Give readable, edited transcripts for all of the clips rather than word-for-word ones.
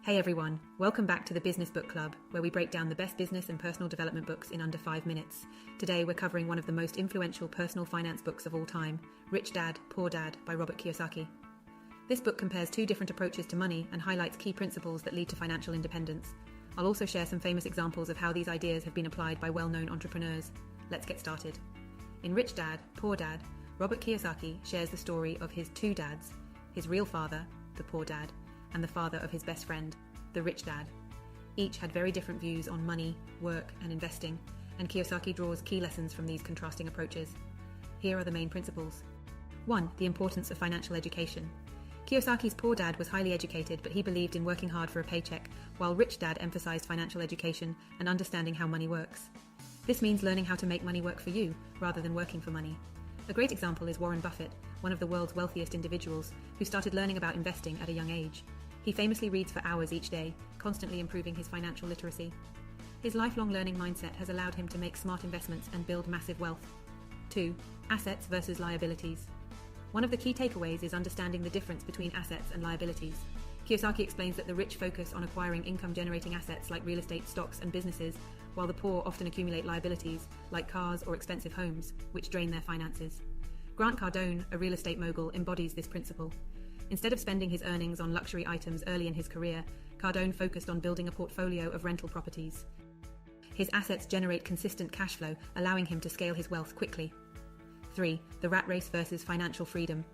Hey everyone, welcome back to the Business Book Club, where we break down the best business and personal development books in under 5 minutes. Today we're covering one of the most influential personal finance books of all time, Rich Dad, Poor Dad by Robert Kiyosaki. This book compares two different approaches to money and highlights key principles that lead to financial independence. I'll also share some famous examples of how these ideas have been applied by well-known entrepreneurs. Let's get started. In Rich Dad, Poor Dad, Robert Kiyosaki shares the story of his two dads, his real father, the poor dad, and the father of his best friend, the rich dad. Each had very different views on money, work, and investing, and Kiyosaki draws key lessons from these contrasting approaches. Here are the main principles. 1. The importance of financial education. Kiyosaki's poor dad was highly educated, but he believed in working hard for a paycheck, while Rich Dad emphasized financial education and understanding how money works. This means learning how to make money work for you, rather than working for money. A great example is Warren Buffett, one of the world's wealthiest individuals, who started learning about investing at a young age. He famously reads for hours each day, constantly improving his financial literacy. His lifelong learning mindset has allowed him to make smart investments and build massive wealth. 2. Assets versus liabilities. One of the key takeaways is understanding the difference between assets and liabilities. Kiyosaki explains that the rich focus on acquiring income-generating assets like real estate, stocks, and businesses, while the poor often accumulate liabilities like cars or expensive homes, which drain their finances. Grant Cardone, a real estate mogul, embodies this principle. Instead of spending his earnings on luxury items early in his career, Cardone focused on building a portfolio of rental properties. His assets generate consistent cash flow, allowing him to scale his wealth quickly. 3. The rat race versus financial freedom.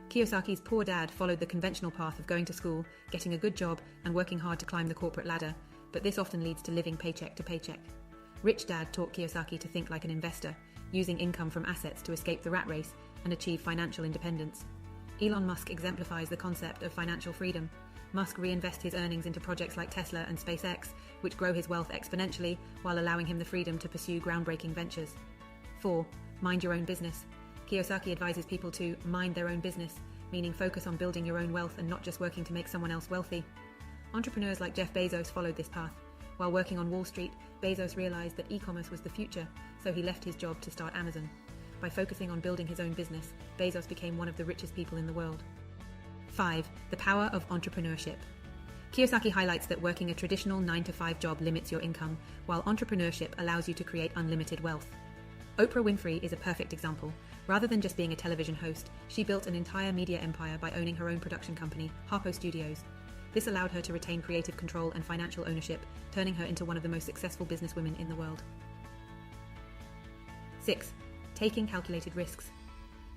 Kiyosaki's poor dad followed the conventional path of going to school, getting a good job, and working hard to climb the corporate ladder, but this often leads to living paycheck to paycheck. Rich Dad taught Kiyosaki to think like an investor, using income from assets to escape the rat race and achieve financial independence. Elon Musk exemplifies the concept of financial freedom. Musk reinvests his earnings into projects like Tesla and SpaceX, which grow his wealth exponentially while allowing him the freedom to pursue groundbreaking ventures. 4. Mind your own business. Kiyosaki advises people to mind their own business, meaning focus on building your own wealth and not just working to make someone else wealthy. Entrepreneurs like Jeff Bezos followed this path. While working on Wall Street, Bezos realized that e-commerce was the future, so he left his job to start Amazon. By focusing on building his own business, Bezos became one of the richest people in the world. 5. The power of entrepreneurship. Kiyosaki highlights that working a traditional 9-to-5 job limits your income, while entrepreneurship allows you to create unlimited wealth. Oprah Winfrey is a perfect example. Rather than just being a television host, she built an entire media empire by owning her own production company, Harpo Studios. This allowed her to retain creative control and financial ownership, turning her into one of the most successful businesswomen in the world. 6. Taking calculated risks.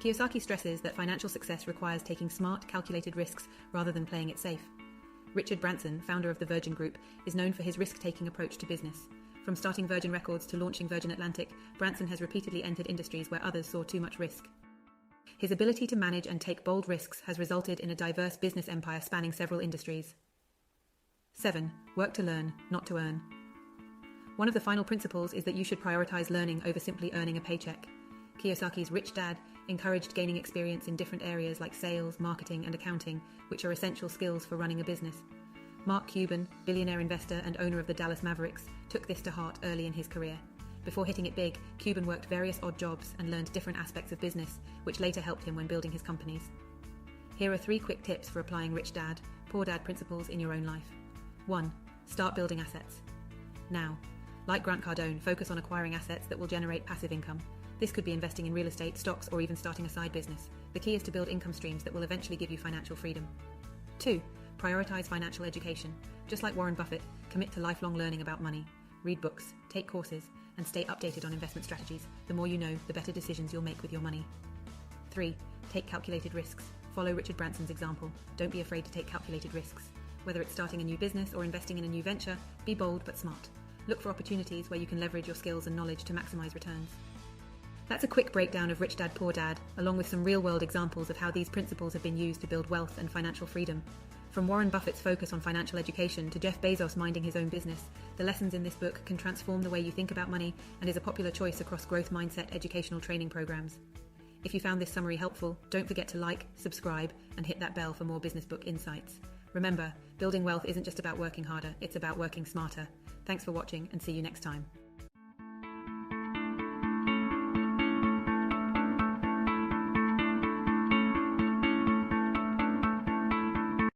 Kiyosaki stresses that financial success requires taking smart, calculated risks rather than playing it safe. Richard Branson, founder of the Virgin Group, is known for his risk-taking approach to business. From starting Virgin Records to launching Virgin Atlantic, Branson has repeatedly entered industries where others saw too much risk. His ability to manage and take bold risks has resulted in a diverse business empire spanning several industries. 7. Work to learn, not to earn. One of the final principles is that you should prioritize learning over simply earning a paycheck. Kiyosaki's Rich Dad encouraged gaining experience in different areas like sales, marketing, and accounting, which are essential skills for running a business. Mark Cuban, billionaire investor and owner of the Dallas Mavericks, took this to heart early in his career. Before hitting it big, Cuban worked various odd jobs and learned different aspects of business, which later helped him when building his companies. Here are 3 quick tips for applying Rich Dad, Poor Dad principles in your own life. 1. Start building assets. Now, like Grant Cardone, focus on acquiring assets that will generate passive income. This could be investing in real estate, stocks, or even starting a side business. The key is to build income streams that will eventually give you financial freedom. 2. Prioritize financial education. Just like Warren Buffett, commit to lifelong learning about money. Read books, take courses, and stay updated on investment strategies. The more you know, the better decisions you'll make with your money. 3. Take calculated risks. Follow Richard Branson's example. Don't be afraid to take calculated risks. Whether it's starting a new business or investing in a new venture, be bold but smart. Look for opportunities where you can leverage your skills and knowledge to maximize returns. That's a quick breakdown of Rich Dad, Poor Dad, along with some real-world examples of how these principles have been used to build wealth and financial freedom. From Warren Buffett's focus on financial education to Jeff Bezos minding his own business, the lessons in this book can transform the way you think about money and is a popular choice across growth mindset educational training programs. If you found this summary helpful, don't forget to like, subscribe, and hit that bell for more business book insights. Remember, building wealth isn't just about working harder, it's about working smarter. Thanks for watching and see you next time.